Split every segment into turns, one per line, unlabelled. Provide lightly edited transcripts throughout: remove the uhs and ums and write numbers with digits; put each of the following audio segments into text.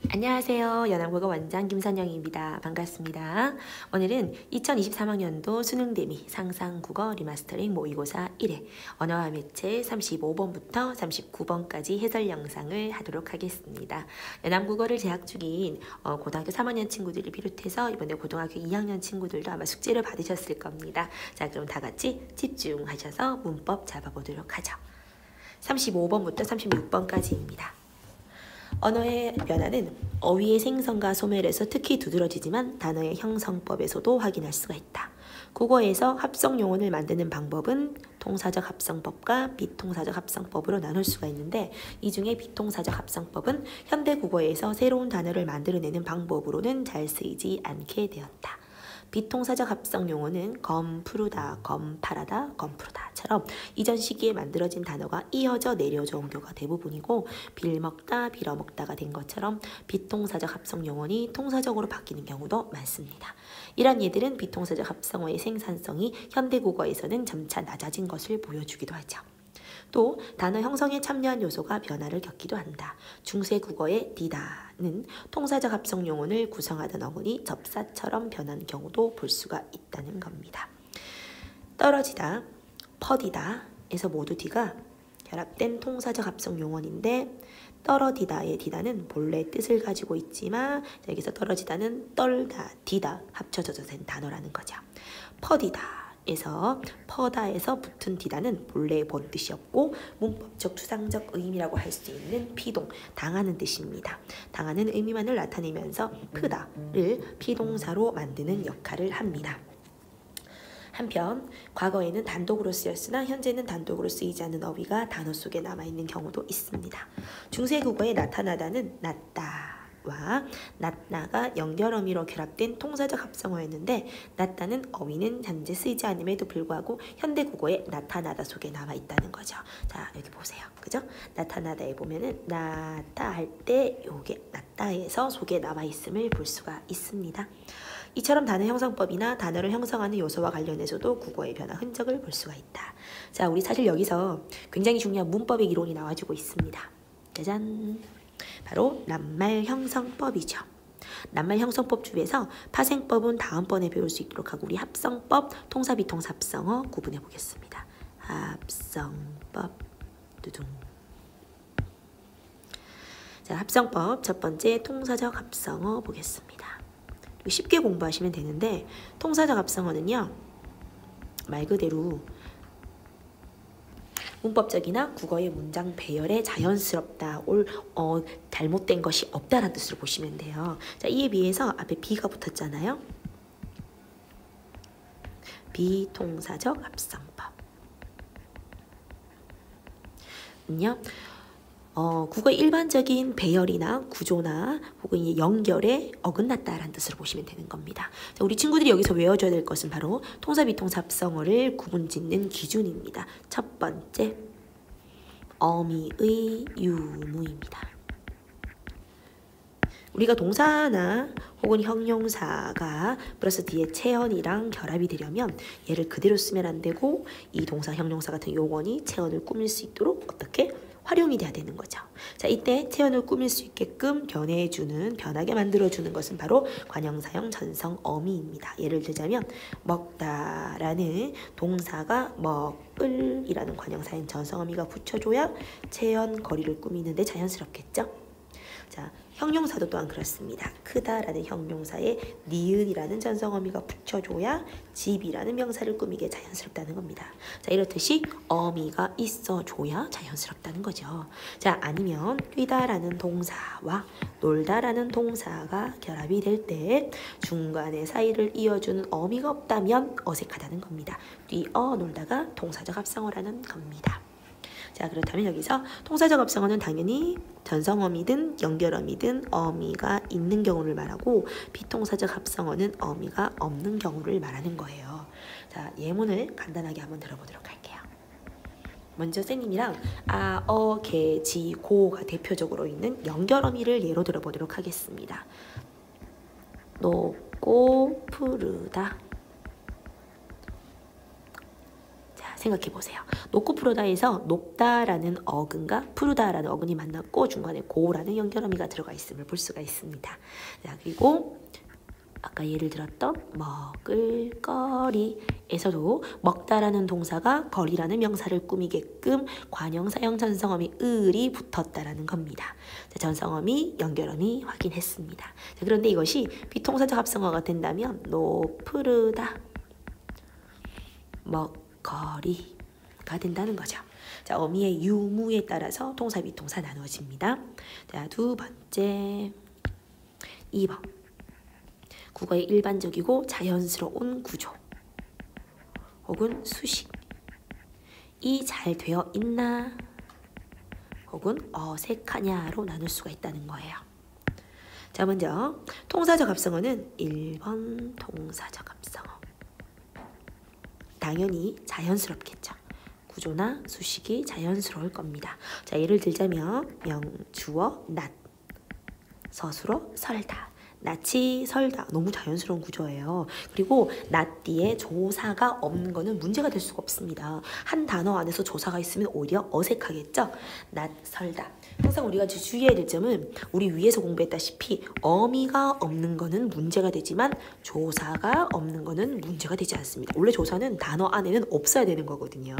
안녕하세요. 연암국어 원장 김선영입니다. 반갑습니다. 오늘은 2023학년도 수능대미 상상국어 리마스터링 모의고사 1회 언어와 매체 35번부터 39번까지 해설 영상을 하도록 하겠습니다. 연암국어를 재학 중인 고등학교 3학년 친구들을 비롯해서 이번에 고등학교 2학년 친구들도 아마 숙제를 받으셨을 겁니다. 자, 그럼 다 같이 집중하셔서 문법 잡아보도록 하죠. 35번부터 36번까지입니다. 언어의 변화는 어휘의 생성과 소멸에서 특히 두드러지지만 단어의 형성법에서도 확인할 수가 있다. 국어에서 합성 용언을 만드는 방법은 통사적 합성법과 비통사적 합성법으로 나눌 수가 있는데, 이 중에 비통사적 합성법은 현대 국어에서 새로운 단어를 만들어내는 방법으로는 잘 쓰이지 않게 되었다. 비통사적 합성 용어는 검 푸르다, 검 파라다, 검 푸르다처럼 이전 시기에 만들어진 단어가 이어져 내려져 온 경우가 대부분이고, 빌먹다, 빌어먹다가 된 것처럼 비통사적 합성 용어이 통사적으로 바뀌는 경우도 많습니다. 이런 예들은 비통사적 합성어의 생산성이 현대 국어에서는 점차 낮아진 것을 보여주기도 하죠. 또 단어 형성에 참여한 요소가 변화를 겪기도 한다. 중세 국어의 디다는 통사적 합성 용언을 구성하던 어근이 접사처럼 변한 경우도 볼 수가 있다는 겁니다. 떨어지다, 퍼디다에서 모두 디가 결합된 통사적 합성 용언인데, 떨어디다의 디다는 본래 뜻을 가지고 있지만 여기서 떨어지다는 떨다, 디다 합쳐져서 된 단어라는 거죠. 퍼디다 에서 퍼다에서 붙은 디다는 본래의 본 뜻이었고, 문법적 추상적 의미라고 할 수 있는 피동, 당하는 뜻입니다. 당하는 의미만을 나타내면서 크다를 피동사로 만드는 역할을 합니다. 한편 과거에는 단독으로 쓰였으나 현재는 단독으로 쓰이지 않는 어휘가 단어 속에 남아있는 경우도 있습니다. 중세 국어에 나타나다는 낫다 와 낫나가 연결어미로 결합된 통사적 합성어였는데, 낫다는 어휘는 현재 쓰이지 않음에도 불구하고 현대 국어에 나타나다 속에 남아있다는 거죠. 자, 여기 보세요. 그죠? 나타나다에 보면은 낫다 할 때 요게 낫다에서 속에 남아있음을 볼 수가 있습니다. 이처럼 단어 형성법이나 단어를 형성하는 요소와 관련해서도 국어의 변화 흔적을 볼 수가 있다. 자, 우리 사실 여기서 굉장히 중요한 문법의 이론이 나와주고 있습니다. 짜잔! 바로 낱말 형성법이죠. 낱말 형성법 중에서 파생법은 다음번에 배울 수 있도록 하고, 우리 합성법, 통사, 비통사, 합성어 구분해 보겠습니다. 합성법 두둥. 자, 합성법 첫 번째 통사적 합성어 보겠습니다. 쉽게 공부하시면 되는데, 통사적 합성어는요, 말 그대로 문법적이나 국어의 문장 배열에 자연스럽다, 잘못된 것이 없다라는 뜻으로 보시면 돼요. 자, 이에 비해서 앞에 비가 붙었잖아요. 비통사적 합성법. 은요, 국어의 일반적인 배열이나 구조나 혹은 연결에 어긋났다라는 뜻으로 보시면 되는 겁니다. 자, 우리 친구들이 여기서 외워줘야 될 것은 바로 통사, 비통사, 합성어를 구분짓는 기준입니다. 첫 번째, 어미의 유무입니다. 우리가 동사나 혹은 형용사가 플러스 뒤에 체언이랑 결합이 되려면 얘를 그대로 쓰면 안 되고, 이 동사, 형용사 같은 요건이 체언을 꾸밀 수 있도록 어떻게? 활용이 돼야 되는 거죠. 자, 이때 체언을 꾸밀 수 있게끔 변해주는, 변하게 만들어주는 것은 바로 관형사형 전성 어미입니다. 예를 들자면 먹다라는 동사가 먹을이라는 관형사형 전성 어미가 붙여줘야 체언 거리를 꾸미는데 자연스럽겠죠. 자, 형용사도 또한 그렇습니다. 크다라는 형용사에 니은이라는 전성어미가 붙여줘야 집이라는 명사를 꾸미게 자연스럽다는 겁니다. 자, 이렇듯이 어미가 있어줘야 자연스럽다는 거죠. 자, 아니면 뛰다라는 동사와 놀다라는 동사가 결합이 될 때 중간에 사이를 이어주는 어미가 없다면 어색하다는 겁니다. 뛰어 놀다가 통사적 합성어라는 겁니다. 자, 그렇다면 여기서 통사적 합성어는 당연히 전성어미든 연결어미든 어미가 있는 경우를 말하고, 비통사적 합성어는 어미가 없는 경우를 말하는 거예요. 자, 예문을 간단하게 한번 들어보도록 할게요. 먼저 선생님이랑 아, 어, 개, 지, 고가 대표적으로 있는 연결어미를 예로 들어보도록 하겠습니다. 높고 푸르다. 생각해 보세요. 놓고 풀어다에서 높다라는 어근과 푸르다라는 어근이 만났고 중간에 고라는 연결어미가 들어가 있음을 볼 수가 있습니다. 자, 그리고 아까 예를 들었던 먹을 거리에서도 먹다라는 동사가 거리라는 명사를 꾸미게끔 관형사형 전성어미 을이 붙었다라는 겁니다. 자, 전성어미, 연결어미 확인했습니다. 자, 그런데 이것이 비동사적 합성어가 된다면 노푸르다, 먹거리가 된다는 거죠. 자, 어미의 유무에 따라서 동사, 비동사 나누어집니다. 자, 두 번째 2번. 국어의 일반적이고 자연스러운 구조 혹은 수식. 이 잘 되어 있나 혹은 어색하냐로 나눌 수가 있다는 거예요. 자, 먼저 동사적 합성어는 1번 동사적 합성어. 당연히 자연스럽겠죠. 구조나 수식이 자연스러울 겁니다. 자, 예를 들자면 주어 낫, 서술어 설다. 낫이 설다. 너무 자연스러운 구조예요. 그리고 낫 뒤에 조사가 없는 거는 문제가 될 수가 없습니다. 한 단어 안에서 조사가 있으면 오히려 어색하겠죠. 낫 설다. 항상 우리가 주의해야 될 점은 우리 위에서 공부했다시피 어미가 없는 거는 문제가 되지만 조사가 없는 거는 문제가 되지 않습니다. 원래 조사는 단어 안에는 없어야 되는 거거든요.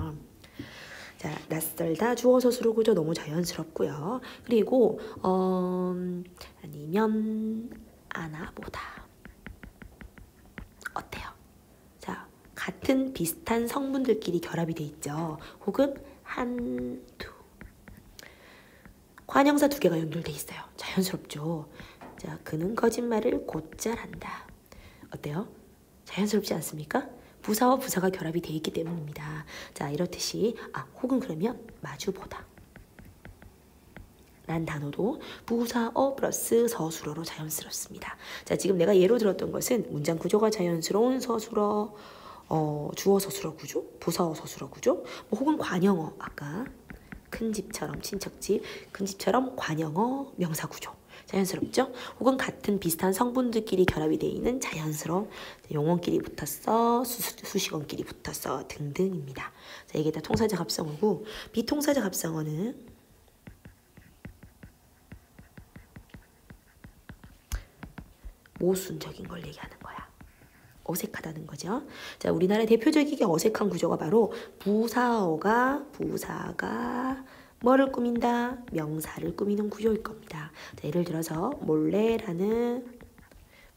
자, 낯설다 주어 서술어 구조 너무 자연스럽고요. 그리고 아니면 아나보다 어때요? 자, 같은 비슷한 성분들끼리 결합이 돼 있죠. 혹은 한두 관형사 두 개가 연결돼 있어요. 자연스럽죠. 자, 그는 거짓말을 곧잘 한다. 어때요? 자연스럽지 않습니까? 부사와 부사가 결합이 돼 있기 때문입니다. 자, 이렇듯이 혹은 그러면 마주보다 란 단어도 부사어 플러스 서술어로 자연스럽습니다. 자, 지금 내가 예로 들었던 것은 문장 구조가 자연스러운 서술어, 주어 서술어 구조, 부사어 서술어 구조, 혹은 관형어, 아까 큰 집처럼 친척집, 큰 집처럼 관형어 명사 구조. 자연스럽죠? 혹은 같은 비슷한 성분들끼리 결합이 되어 있는 자연스러운 용언끼리 붙었어, 수식어끼리 붙었어 등등입니다. 자, 이게 다 통사적 합성어고 비통사적 합성어는 모순적인 걸 얘기하는 거야. 어색하다는 거죠. 자, 우리나라의 대표적이게 어색한 구조가 바로 부사가 뭐를 꾸민다? 명사를 꾸미는 구조일 겁니다. 자, 예를 들어서 몰래라는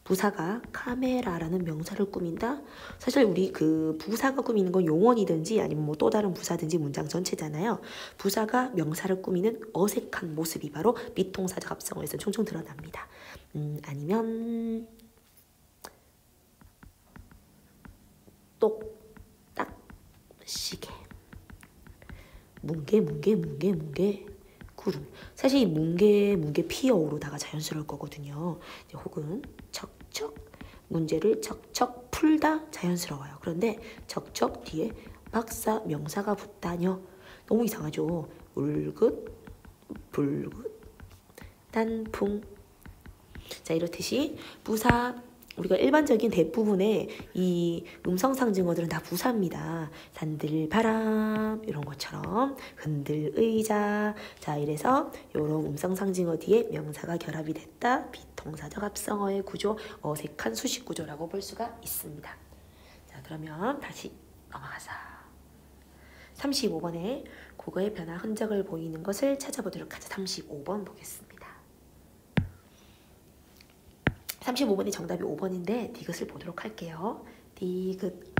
부사가 카메라라는 명사를 꾸민다. 사실 우리 그 부사가 꾸미는 건 용언이든지 아니면 뭐 또 다른 부사든지 문장 전체잖아요. 부사가 명사를 꾸미는 어색한 모습이 바로 비통사적 합성어에서 총총 드러납니다. 아니면 똑딱 시계, 뭉게 구름. 사실 이 뭉게 피어오르다가 자연스러울 거거든요. 혹은 척척 문제를 척척 풀다 자연스러워요. 그런데 척척 뒤에 박사 명사가 붙다뇨. 너무 이상하죠. 울긋 불긋 단풍. 자, 이렇듯이 부사 우리가 일반적인 대부분의 이 음성상징어들은 다 부사입니다. 산들 바람 이런 것처럼 흔들 의자. 자, 이래서 이런 음성상징어 뒤에 명사가 결합이 됐다. 비통사적 합성어의 구조, 어색한 수식 구조라고 볼 수가 있습니다. 자, 그러면 다시 넘어가자. 35번에 국어의 변화 흔적을 보이는 것을 찾아보도록 하자. 35번 보겠습니다. 35번이 정답이 5번인데 디귿을 보도록 할게요. 디귿.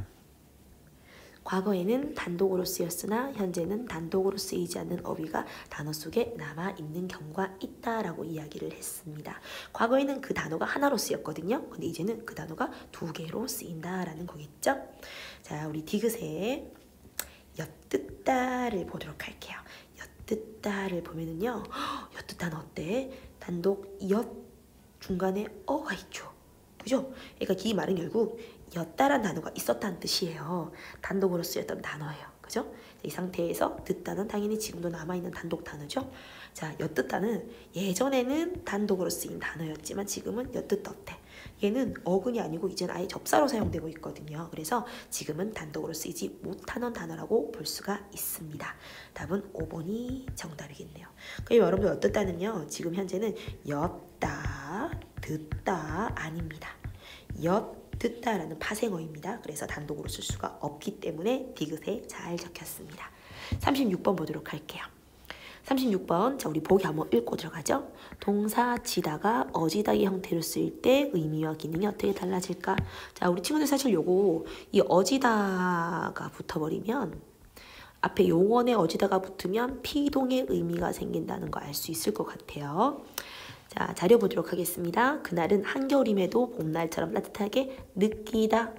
과거에는 단독으로 쓰였으나 현재는 단독으로 쓰이지 않는 어휘가 단어 속에 남아있는 경우가 있다라고 이야기를 했습니다. 과거에는 그 단어가 하나로 쓰였거든요. 근데 이제는 그 단어가 두 개로 쓰인다라는 거겠죠. 자, 우리 디귿의 엿듣다를 보도록 할게요. 엿듣다를 보면은요. 엿듣다는 어때? 단독 엿 중간에 어가 있죠. 그죠? 그러니까 이 말은 결국 였다란 단어가 있었다는 뜻이에요. 단독으로 쓰였던 단어예요. 그죠? 이 상태에서 듣다는 당연히 지금도 남아있는 단독 단어죠. 자, 엿듣다는 예전에는 단독으로 쓰인 단어였지만 지금은 엿듣다. 얘는 어근이 아니고 이제는 아예 접사로 사용되고 있거든요. 그래서 지금은 단독으로 쓰이지 못하는 단어라고 볼 수가 있습니다. 답은 5번이 정답이겠네요. 그럼 여러분들 엿듣다는요. 지금 현재는 엿다, 듣다 아닙니다. 엿듣다라는 파생어입니다. 그래서 단독으로 쓸 수가 없기 때문에 디귿에 잘 적혔습니다. 36번 보도록 할게요. 36번, 자, 우리 보기 한번 읽고 들어가죠. 동사 지다가 어지다의 형태로 쓰일 때 의미와 기능이 어떻게 달라질까? 자, 우리 친구들 사실 요거 이 어지다가 붙어버리면 앞에 용언에 어지다가 붙으면 피동의 의미가 생긴다는 거 알 수 있을 것 같아요. 자, 자료 보도록 하겠습니다. 그날은 한겨울임에도 봄날처럼 따뜻하게 느끼다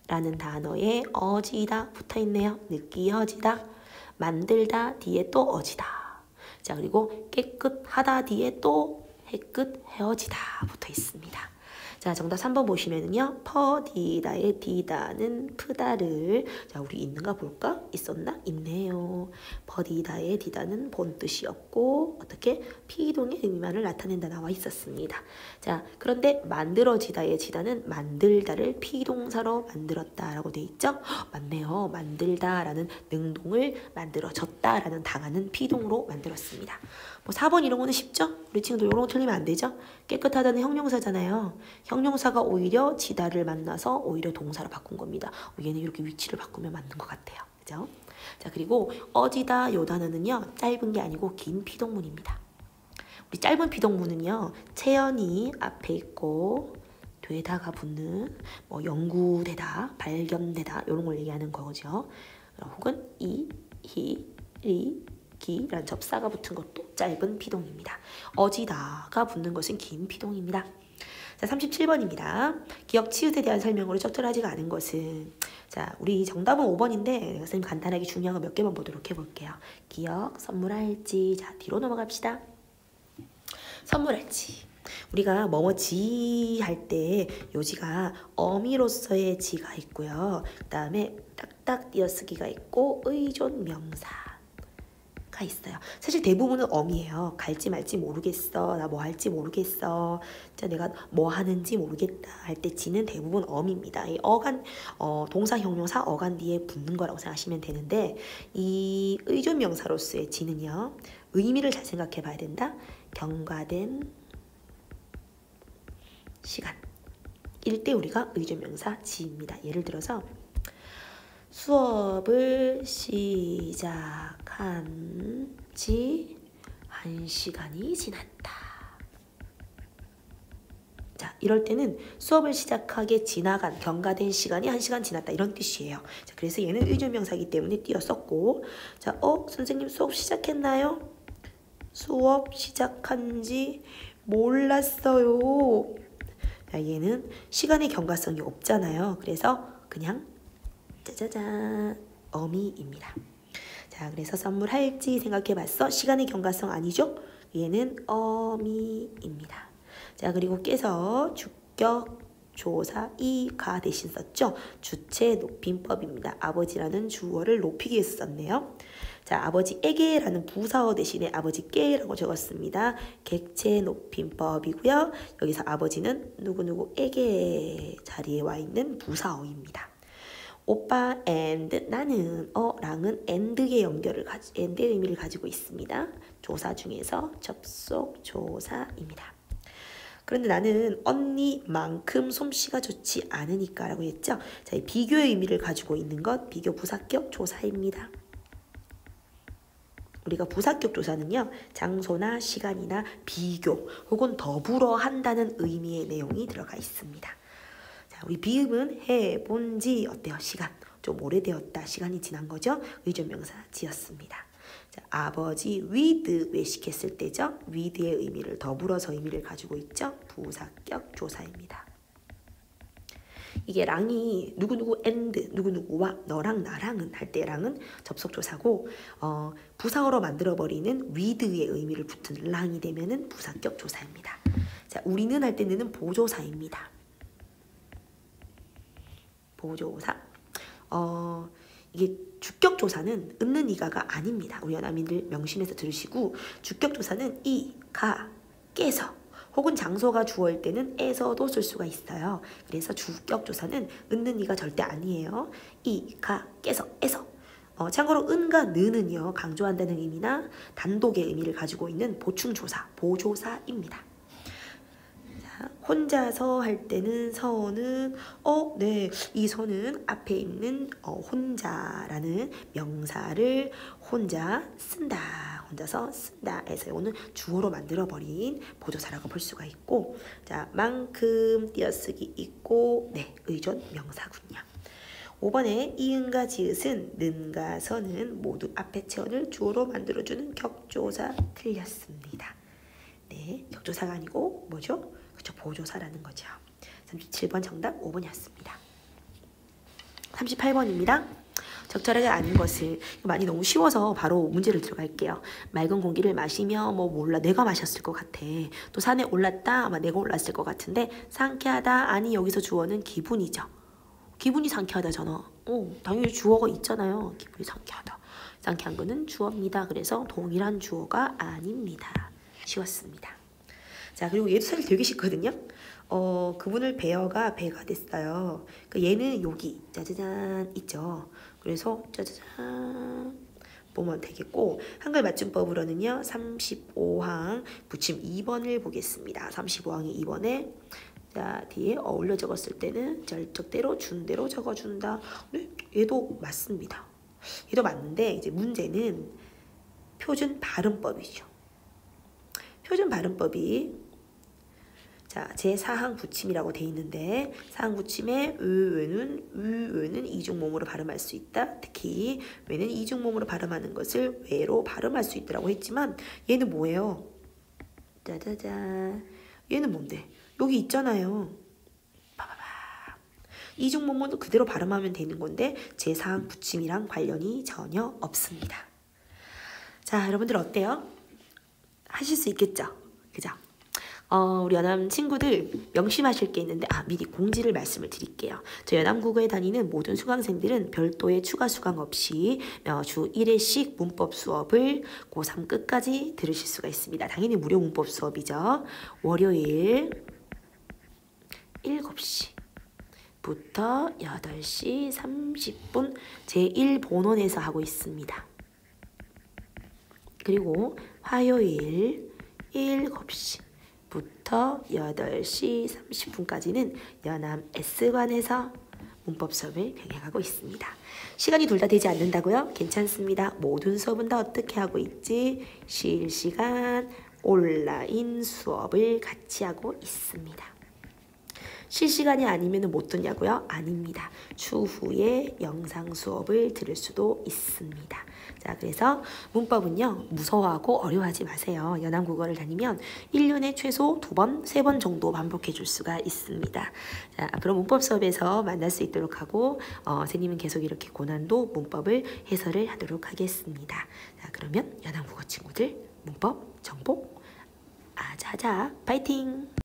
라는 단어에 어지다 붙어있네요. 느끼어지다. 만들다 뒤에 또 어지다. 자, 그리고 깨끗하다 뒤에 또 해끗 헤어지다 붙어 있습니다. 자, 정답 3번 보시면은요. 퍼디다의 디다는 프다를, 자, 우리 있는가 볼까? 있었나? 있네요. 퍼디다의 디다는 본 뜻이었고 어떻게? 피동의 의미만을 나타낸다 나와 있었습니다. 자, 그런데 만들어지다의 지다는 만들다를 피동사로 만들었다라고 돼 있죠? 맞네요. 만들다라는 능동을 만들어졌다라는 당하는 피동으로 만들었습니다. 뭐 4번 이런 거는 쉽죠? 우리 친구들 이런 거 틀리면 안 되죠? 깨끗하다는 형용사잖아요. 형용사가 오히려 지다를 만나서 오히려 동사로 바꾼 겁니다. 얘는 이렇게 위치를 바꾸면 맞는 것 같아요. 그죠? 자, 그리고 어지다 요 단어는요. 짧은 게 아니고 긴 피동문입니다. 우리 짧은 피동문은요. 채연이 앞에 있고 되다가 붙는 뭐 연구되다, 발견되다 이런 걸 얘기하는 거죠. 혹은 이, 히, 리, 기라는 접사가 붙은 것도 짧은 피동입니다. 어지다가 붙는 것은 긴 피동입니다. 자, 37번입니다. 기억 치읓에 대한 설명으로 적절하지가 않은 것은, 자, 우리 정답은 5번인데 선생님 간단하게 중요한 거 몇 개만 보도록 해볼게요. 기억, 선물할지. 자, 뒤로 넘어갑시다. 선물할지. 우리가 뭐뭐지 할 때 요지가 어미로서의 지가 있고요. 그 다음에 딱딱 띄어쓰기가 있고 의존 명사 있어요. 사실 대부분은 어미예요. 갈지 말지 모르겠어. 나 뭐 할지 모르겠어. 진짜 내가 뭐 하는지 모르겠다 할 때 지는 대부분 어미입니다. 이 어간 동사 형용사 어간 뒤에 붙는 거라고 생각하시면 되는데 이 의존 명사로서의 지는요. 의미를 잘 생각해 봐야 된다. 경과된 시간. 일 때 우리가 의존 명사 지입니다. 예를 들어서 수업을 시작한 지 1시간이 지났다. 자, 이럴 때는 수업을 시작하게 지나간, 경과된 시간이 1시간 지났다 이런 뜻이에요. 자, 그래서 얘는 의존명사이기 때문에 띄어 썼고, 자, 선생님 수업 시작했나요? 수업 시작한지 몰랐어요. 자, 얘는 시간의 경과성이 없잖아요. 그래서 그냥 짜자잔 어미입니다. 자, 그래서 선물할지 생각해봤어. 시간의 경과성 아니죠? 얘는 어미입니다. 자, 그리고 깨서 주격 조사 이가 대신 썼죠. 주체 높임법입니다. 아버지라는 주어를 높이기 위해서 썼네요. 자, 아버지에게라는 부사어 대신에 아버지께라고 적었습니다. 객체 높임법이고요. 여기서 아버지는 누구누구에게 자리에 와 있는 부사어입니다. 오빠 and 나는 랑은 and의 and의 의미를 가지고 있습니다. 조사 중에서 접속 조사입니다. 그런데 나는 언니만큼 솜씨가 좋지 않으니까 라고 했죠. 자, 이 비교의 의미를 가지고 있는 것 비교 부사격 조사입니다. 우리가 부사격 조사는요. 장소나 시간이나 비교 혹은 더불어 한다는 의미의 내용이 들어가 있습니다. 자, 우리 비읍은 해본지 어때요? 시간. 좀 오래되었다. 시간이 지난 거죠. 의존명사 지었습니다. 자, 아버지 with 외식했을 때죠. with의 의미를 더불어서 의미를 가지고 있죠. 부사격 조사입니다. 이게 랑이 누구누구 and 누구누구와 너랑 나랑은 할 때 랑은 접속조사고 부사어로 만들어버리는 with의 의미를 붙은 랑이 되면은 부사격 조사입니다. 자, 우리는 할 때는 보조사입니다. 보조사. 이게 주격조사는 있는 이가가 아닙니다. 우리 연합민들 명심해서 들으시고 주격조사는 이, 가, 깨서 혹은 장소가 주어일 때는 에서도 쓸 수가 있어요. 그래서 주격조사는 있는 이가 절대 아니에요. 이, 가, 깨서, 에서. 참고로 은과 느는요 강조한다는 의미나 단독의 의미를 가지고 있는 보충조사, 보조사입니다. 자, 혼자서 할 때는 서는 네, 이 서는 앞에 있는 혼자라는 명사를 혼자 쓴다, 혼자서 쓴다 해서 이거는 주어로 만들어버린 보조사라고 볼 수가 있고, 자, 만큼 띄어쓰기 있고, 네, 의존 명사군요. 5번에 이응과 지읒은 는과 서는 모두 앞에 체언을 주어로 만들어주는 격조사 틀렸습니다. 네, 격조사가 아니고 뭐죠? 그렇죠, 보조사라는 거죠. 37번 정답 5번이었습니다. 38번입니다. 적절하게 아닌 것을, 많이 너무 쉬워서 바로 문제를 들어갈게요. 맑은 공기를 마시며 몰라 내가 마셨을 것 같아. 또 산에 올랐다 아마 내가 올랐을 것 같은데 상쾌하다 아니 여기서 주어는 기분이죠. 기분이 상쾌하다잖아. 당연히 주어가 있잖아요. 기분이 상쾌하다. 상쾌한 거는 주어입니다. 그래서 동일한 주어가 아닙니다. 쉬웠습니다. 자, 그리고 얘도 사실 되게 쉽거든요. 그분을 베어가 배가 됐어요. 그러니까 얘는 여기 짜자잔 있죠. 그래서 짜자잔 보면 되겠고, 한글 맞춤법으로는요 35항 부침 2번을 보겠습니다. 35항의 2번에 자, 뒤에 어울려 적었을 때는 절적대로 준대로 적어준다. 네, 얘도 맞습니다. 얘도 맞는데 이제 문제는 표준 발음법이죠. 표준 발음법이 자, 제4항 부침이라고 돼 있는데 4항 부침에 외는 이중몸으로 발음할 수 있다. 특히 외는 이중몸으로 발음하는 것을 외로 발음할 수 있다고 했지만 얘는 뭐예요? 짜자잔. 얘는 뭔데? 여기 있잖아요. 봐봐봐. 이중모모도 그대로 발음하면 되는 건데 제4항 부침이랑 관련이 전혀 없습니다. 자, 여러분들 어때요? 하실 수 있겠죠? 그죠? 우리 연암 친구들 명심하실 게 있는데 미리 공지를 말씀을 드릴게요. 저 연암국어에 다니는 모든 수강생들은 별도의 추가 수강 없이 주 1회씩 문법 수업을 고3 끝까지 들으실 수가 있습니다. 당연히 무료 문법 수업이죠. 월요일 7시부터 8시 30분 제1본원에서 하고 있습니다. 그리고 화요일 7시부터 8시 30분까지는 연암 S관에서 문법 수업을 병행하고 있습니다. 시간이 둘 다 되지 않는다고요? 괜찮습니다. 모든 수업은 다 어떻게 하고 있지? 실시간 온라인 수업을 같이 하고 있습니다. 실시간이 아니면 못 듣냐고요? 아닙니다. 추후에 영상 수업을 들을 수도 있습니다. 자, 그래서 문법은요 무서워하고 어려워하지 마세요. 연암국어를 다니면 1년에 최소 2번, 3번 정도 반복해 줄 수가 있습니다. 자, 앞으로 문법 수업에서 만날 수 있도록 하고 선생님은 계속 이렇게 고난도 문법을 해설을 하도록 하겠습니다. 자, 그러면 연암국어 친구들 문법 정복 아자아자 파이팅!